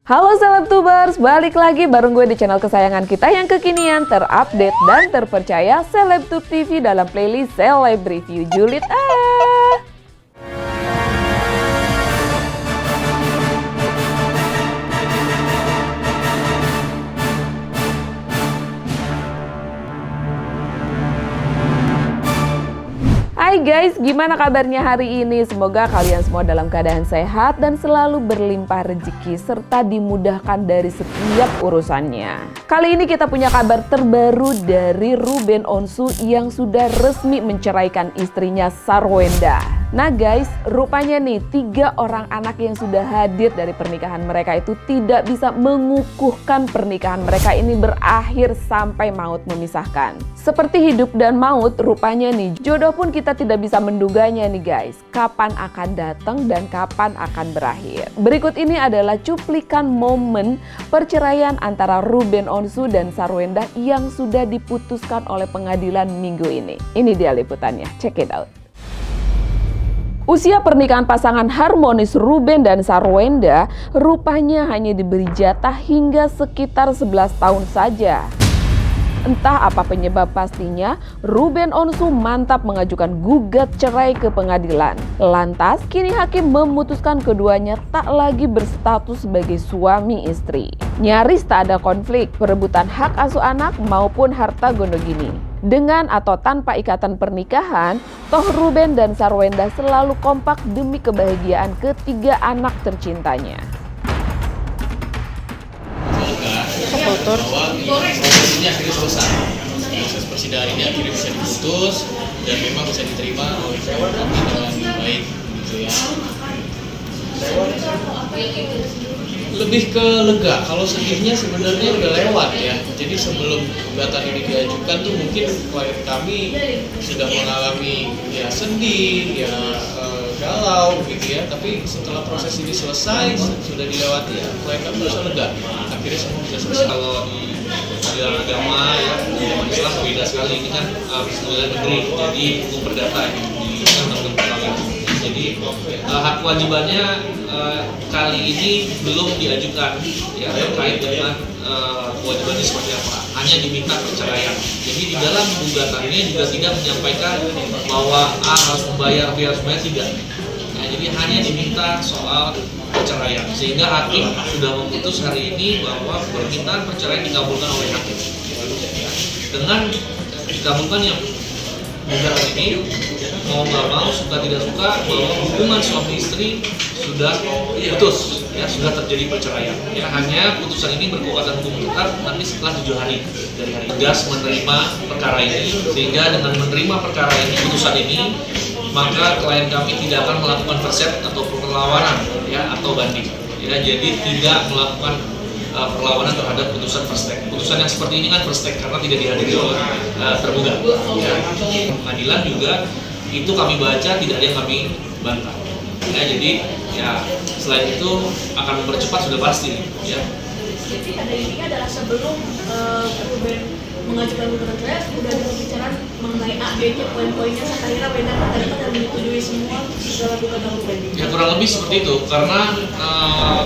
Halo Selebtubers, balik lagi bareng gue di channel kesayangan kita yang kekinian, terupdate, dan terpercaya, Selebtube TV dalam playlist Seleb Review Julid. Hai guys, gimana kabarnya hari ini? Semoga kalian semua dalam keadaan sehat dan selalu berlimpah rezeki serta dimudahkan dari setiap urusannya. Kali ini kita punya kabar terbaru dari Ruben Onsu yang sudah resmi menceraikan istrinya Sarwenda. Nah guys, rupanya nih 3 orang anak yang sudah hadir dari pernikahan mereka itu tidak bisa mengukuhkan pernikahan mereka ini berakhir sampai maut memisahkan. Seperti hidup dan maut, rupanya nih jodoh pun kita tidak bisa menduganya nih guys. Kapan akan datang dan kapan akan berakhir. Berikut ini adalah cuplikan momen perceraian antara Ruben Onsu dan Sarwenda yang sudah diputuskan oleh pengadilan minggu ini. Ini dia liputannya, check it out. Usia pernikahan pasangan harmonis Ruben dan Sarwenda rupanya hanya diberi jatah hingga sekitar 11 tahun saja. Entah apa penyebab pastinya, Ruben Onsu mantap mengajukan gugat cerai ke pengadilan. Lantas, kini hakim memutuskan keduanya tak lagi berstatus sebagai suami istri. Nyaris tak ada konflik, perebutan hak asuh anak maupun harta gondogini. Dengan atau tanpa ikatan pernikahan, toh Ruben dan Sarwenda selalu kompak demi kebahagiaan ketiga anak tercintanya. Bahwa proses ini akhirnya selesai. Proses persidangan ini akhirnya bisa diputus dan memang bisa diterima oleh kami dengan baik, gitu ya. Lebih ke lega. Kalau sedihnya sebenarnya udah lewat ya. Jadi sebelum gugatan ini diajukan tuh mungkin klien kami sudah mengalami ya sedih, ya galau gitu ya. Tapi setelah proses ini selesai, sudah dilewati ya, klien kami merasa lega. Akhirnya semua bisa selesai. Kalau di pengadilan agama ya, Islam beda sekali. Ini kan pengadilan negeri, jadi hukum perdata ya, di undang-undang perkawinan. Jadi hak kewajibannya kali ini belum diajukan ya, terkait dengan kewajibannya seperti apa. Hanya diminta perceraian. Jadi di dalam gugatannya juga tidak menyampaikan bahwa A harus membayar, B harus membayar, tidak. Ya, jadi hanya diminta soal perceraian. Sehingga hakim sudah memutus hari ini bahwa permintaan perceraian dikabulkan oleh hakim. Dengan dikabulkannya gugatan ini, mau nggak mau, suka tidak suka, bahwa hubungan suami istri sudah putus, ya sudah terjadi perceraian. Ya, hanya putusan ini berkekuatan hukum tetap nanti setelah 7 hari dari hari tegas menerima perkara ini. Sehingga dengan menerima perkara ini, putusan ini, maka klien kami tidak akan melakukan verset atau perlawanan, ya atau banding. Ya, jadi tidak melakukan perlawanan terhadap putusan first take. Putusan yang seperti ini kan first take karena tidak dihadiri oleh tergugat. Ya. Pengadilan juga itu kami baca tidak ada yang kami bantah. Ya, jadi ya selain itu akan mempercepat sudah pasti. Ya. Jadi pada intinya adalah sebelum Ruben mengajukan gugatan cerai sudah ada pembicaraan mengenai A, B, C, poin-poinnya sampai akhirnya Wenda ternyata dan menyetujui semua dalam gugatan Ruben. Ya kurang lebih seperti itu karena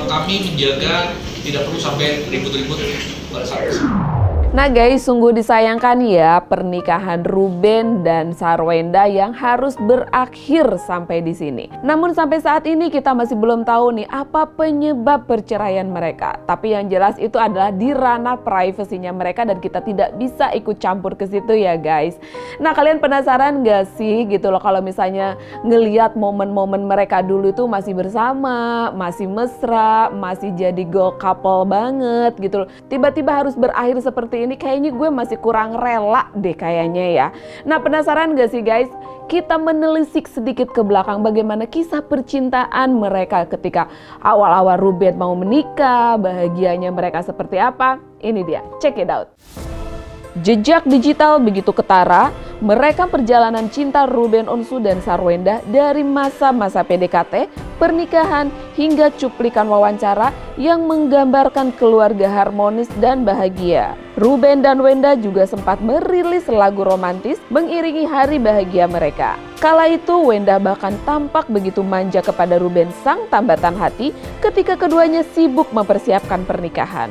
kami menjaga tidak perlu sampai ribut-ribut pada saat itu. Nah guys, sungguh disayangkan ya pernikahan Ruben dan Sarwenda yang harus berakhir sampai di sini. Namun sampai saat ini kita masih belum tahu nih apa penyebab perceraian mereka. Tapi yang jelas itu adalah di ranah privasinya mereka dan kita tidak bisa ikut campur ke situ ya guys. Nah kalian penasaran gak sih gitu loh kalau misalnya ngeliat momen-momen mereka dulu itu masih bersama, masih mesra, masih jadi goal couple banget gitu loh. Tiba-tiba harus berakhir seperti ini, kayaknya gue masih kurang rela deh kayaknya ya. Nah penasaran gak sih guys? Kita menelisik sedikit ke belakang bagaimana kisah percintaan mereka ketika awal-awal Ruben mau menikah, bahagianya mereka seperti apa. Ini dia, check it out. Jejak digital begitu ketara, Merekam perjalanan cinta Ruben Onsu dan Sarwenda dari masa-masa PDKT, pernikahan, hingga cuplikan wawancara yang menggambarkan keluarga harmonis dan bahagia. Ruben dan Wenda juga sempat merilis lagu romantis mengiringi hari bahagia mereka. Kala itu Wenda bahkan tampak begitu manja kepada Ruben sang tambatan hati ketika keduanya sibuk mempersiapkan pernikahan.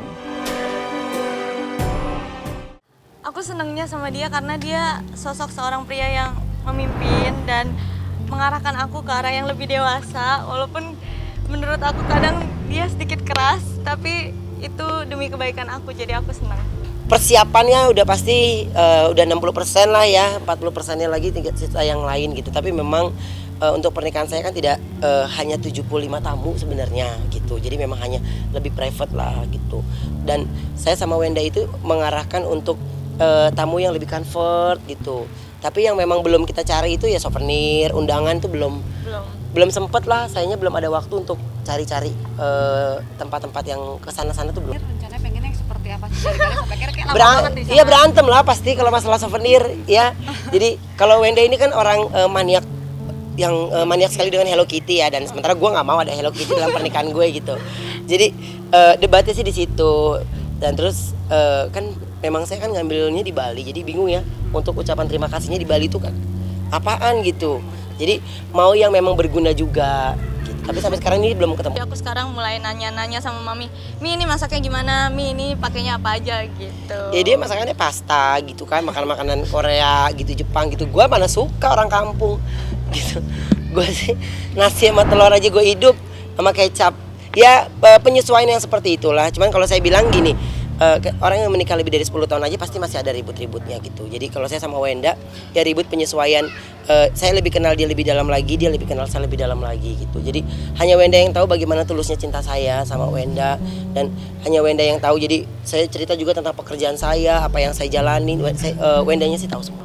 Aku senangnya sama dia karena dia sosok seorang pria yang memimpin dan mengarahkan aku ke arah yang lebih dewasa. Walaupun menurut aku kadang dia sedikit keras, tapi itu demi kebaikan aku, jadi aku senang. Persiapannya udah pasti udah 60% lah ya, 40%-nya lagi tingkat sisa yang lain gitu. Tapi memang untuk pernikahan saya kan tidak hanya 75 tamu sebenarnya gitu. Jadi memang hanya lebih private lah gitu. Dan saya sama Wenda itu mengarahkan untuk tamu yang lebih comfort gitu. Tapi yang memang belum kita cari itu ya souvenir, undangan tuh belum sempet lah. Sayangnya belum ada waktu untuk cari-cari tempat-tempat yang kesana-sana tuh belum. Rencananya pengennya seperti apa sih dari kalian sampai akhirnya kayak lama banget di sana? Iya berantem lah pasti kalau masalah souvenir ya. Jadi kalau Wenda ini kan orang maniak yang maniak sekali dengan Hello Kitty ya, dan sementara gue nggak mau ada Hello Kitty dalam pernikahan gue gitu. Jadi debatnya sih di situ. Dan terus kan memang saya kan ngambilnya di Bali, jadi bingung ya untuk ucapan terima kasihnya di Bali itu kan apaan gitu. Jadi mau yang memang berguna juga gitu. Tapi sampai sekarang ini belum ketemu. Aku sekarang mulai nanya-nanya sama Mami, Mi ini masaknya gimana, Mi ini pakainya apa aja gitu. Ya dia masakannya pasta gitu kan, makanan-makanan Korea gitu, Jepang gitu. Gua mana suka orang kampung gitu. Gua sih nasi sama telur aja gue hidup sama kecap. Ya penyesuaian yang seperti itulah. Cuman kalau saya bilang gini, orang yang menikah lebih dari 10 tahun aja pasti masih ada ribut-ributnya gitu. Jadi kalau saya sama Wenda ya ribut penyesuaian. Saya lebih kenal dia lebih dalam lagi, dia lebih kenal saya lebih dalam lagi gitu. Jadi hanya Wenda yang tahu bagaimana tulusnya cinta saya sama Wenda, dan hanya Wenda yang tahu. Jadi saya cerita juga tentang pekerjaan saya, apa yang saya jalani. Wendanya sih tahu semua.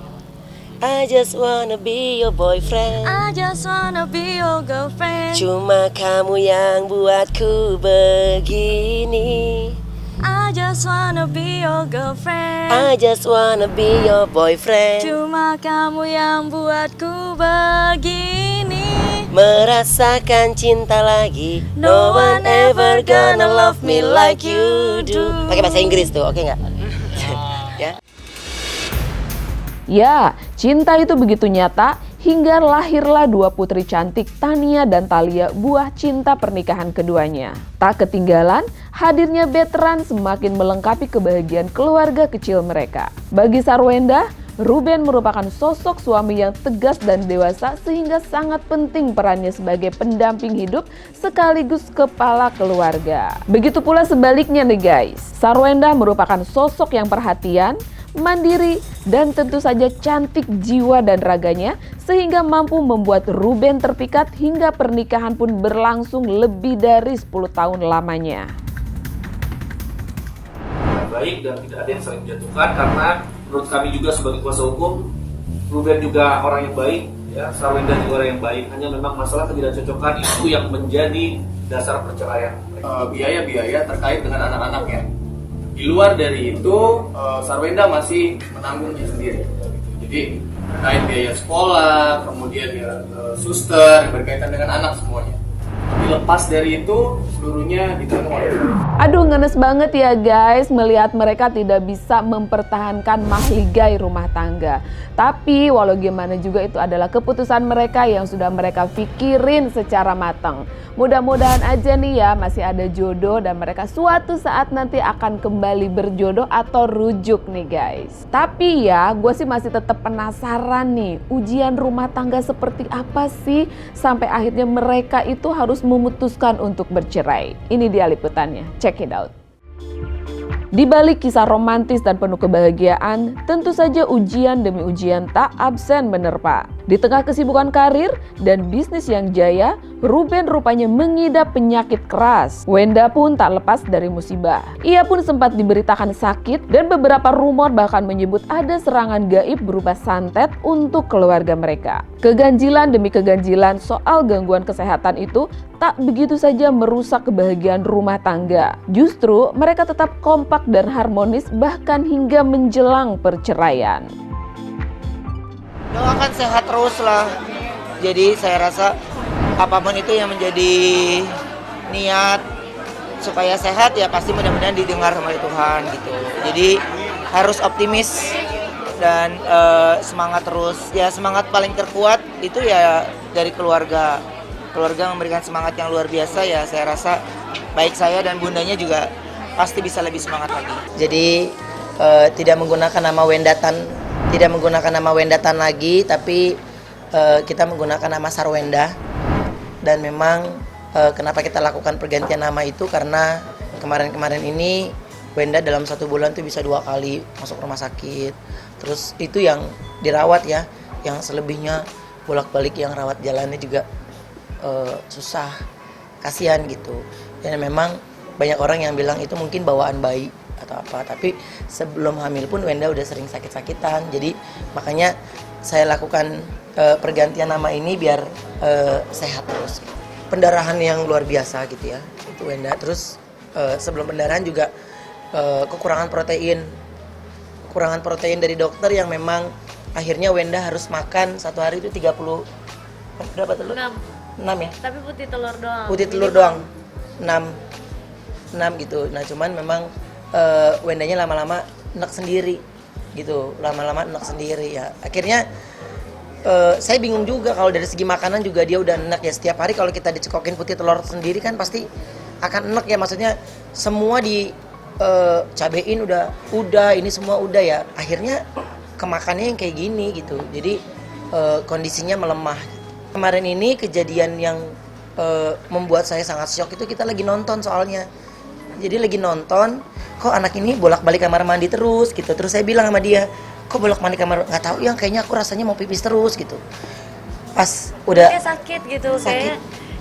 I just wanna be your boyfriend. I just wanna be your girlfriend. Cuma kamu yang buatku begini. I just wanna be your girlfriend. I just wanna be your boyfriend. Cuma kamu yang buatku begini. Merasakan cinta lagi. No one ever gonna love me like you do. Pakai bahasa Inggris tuh, oke nggak? Ya. Ya, cinta itu begitu nyata hingga lahirlah dua putri cantik Tania dan Thalia, buah cinta pernikahan keduanya. Tak ketinggalan, hadirnya veteran semakin melengkapi kebahagiaan keluarga kecil mereka. Bagi Sarwenda, Ruben merupakan sosok suami yang tegas dan dewasa sehingga sangat penting perannya sebagai pendamping hidup sekaligus kepala keluarga. Begitu pula sebaliknya nih guys, Sarwenda merupakan sosok yang perhatian, mandiri, dan tentu saja cantik jiwa dan raganya sehingga mampu membuat Ruben terpikat hingga pernikahan pun berlangsung lebih dari 10 tahun lamanya. Baik dan tidak ada yang saling menjatuhkan, karena menurut kami juga sebagai kuasa hukum, Ruben juga orang yang baik, ya, Sarwenda juga orang yang baik. Hanya memang masalah ketidakcocokan itu yang menjadi dasar perceraian. Biaya-biaya terkait dengan anak-anaknya. Di luar dari itu, Sarwenda masih menanggungnya sendiri. Jadi terkait biaya sekolah, kemudian suster, berkaitan dengan anak semuanya. Tapi lepas dari itu, seluruhnya ditanggung oleh. Aduh, ngenes banget ya guys melihat mereka tidak bisa mempertahankan mahligai rumah tangga. Tapi walau gimana juga itu adalah keputusan mereka yang sudah mereka pikirin secara matang. Mudah-mudahan aja nih ya masih ada jodoh dan mereka suatu saat nanti akan kembali berjodoh atau rujuk nih guys. Tapi ya gue sih masih tetap penasaran nih, ujian rumah tangga seperti apa sih sampai akhirnya mereka itu harus memutuskan untuk bercerai. Ini dia liputannya, check it out. Di balik kisah romantis dan penuh kebahagiaan, tentu saja ujian demi ujian tak absen menerpa. Di tengah kesibukan karir dan bisnis yang jaya, Ruben rupanya mengidap penyakit keras. Wenda pun tak lepas dari musibah. Ia pun sempat diberitakan sakit dan beberapa rumor bahkan menyebut ada serangan gaib berupa santet untuk keluarga mereka. Keganjilan demi keganjilan soal gangguan kesehatan itu tak begitu saja merusak kebahagiaan rumah tangga. Justru mereka tetap kompak dan harmonis bahkan hingga menjelang perceraian. Doakan sehat terus lah. Jadi saya rasa apapun itu yang menjadi niat supaya sehat ya pasti mudah-mudahan didengar sama Tuhan gitu. Jadi harus optimis dan semangat terus. Ya semangat paling terkuat itu ya dari keluarga. Keluarga memberikan semangat yang luar biasa ya. Saya rasa baik saya dan bundanya juga pasti bisa lebih semangat lagi. Jadi tidak menggunakan nama Wendatan lagi, tapi kita menggunakan nama Sarwenda. Dan memang kenapa kita lakukan pergantian nama itu karena kemarin-kemarin ini Wenda dalam 1 bulan tuh bisa 2 kali masuk rumah sakit. Terus itu yang dirawat ya, yang selebihnya bolak-balik yang rawat jalannya juga susah, kasihan gitu. Dan memang banyak orang yang bilang itu mungkin bawaan bayi atau apa, tapi sebelum hamil pun Wenda udah sering sakit-sakitan. Jadi makanya saya lakukan pergantian nama ini biar sehat terus. Pendarahan yang luar biasa gitu ya, itu Wenda. Terus sebelum pendarahan juga kekurangan protein dari dokter yang memang akhirnya Wenda harus makan 1 hari itu 30 berapa telur? 6 ya? Tapi putih telur doang. Putih telur doang 6 gitu. Nah cuman memang Wendanya lama-lama enak sendiri gitu, lama-lama enak sendiri ya. Akhirnya saya bingung juga kalau dari segi makanan juga dia udah enak ya. Setiap hari kalau kita dicekokin putih telur sendiri kan pasti akan enak ya. Maksudnya semua di cabein udah ini semua udah ya. Akhirnya kemakannya yang kayak gini gitu. Jadi kondisinya melemah. Kemarin ini kejadian yang membuat saya sangat syok itu kita lagi nonton soalnya. Jadi lagi nonton, kok anak ini bolak-balik kamar mandi terus gitu. Terus saya bilang sama dia, kok bolak-balik kamar, nggak tahu yang kayaknya aku rasanya mau pipis terus gitu. Pas udah Kayak sakit gitu,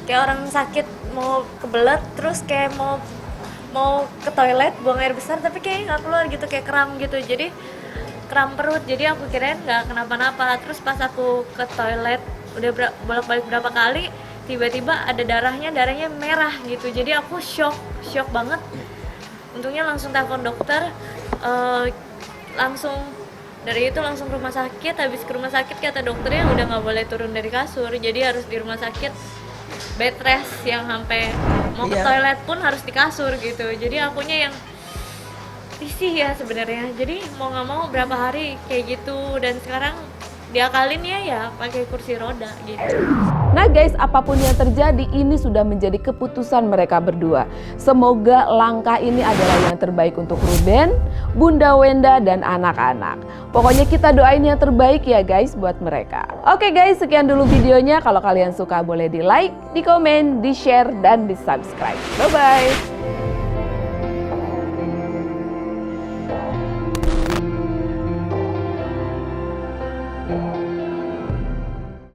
kayak orang sakit mau kebelet terus kayak mau ke toilet buang air besar tapi kayaknya nggak keluar gitu, kayak kram gitu. Jadi kram perut. Jadi aku kirain nggak kenapa-napa. Terus pas aku ke toilet udah bolak-balik berapa kali, tiba-tiba ada darahnya merah gitu. Jadi aku shock banget. Untungnya langsung telepon dokter, langsung dari itu langsung ke rumah sakit. Habis ke rumah sakit kata dokternya udah nggak boleh turun dari kasur, jadi harus di rumah sakit bed rest yang sampai mau ke toilet pun harus di kasur gitu. Jadi akunya yang risih ya sebenarnya. Jadi mau nggak mau berapa hari kayak gitu, dan sekarang diakalin ya pakai kursi roda gitu. Nah guys, apapun yang terjadi ini sudah menjadi keputusan mereka berdua. Semoga langkah ini adalah yang terbaik untuk Ruben, Bunda Wenda, dan anak-anak. Pokoknya kita doain yang terbaik ya guys buat mereka. Oke guys, sekian dulu videonya. Kalau kalian suka boleh di like, di komen, di share, dan di subscribe. Bye-bye.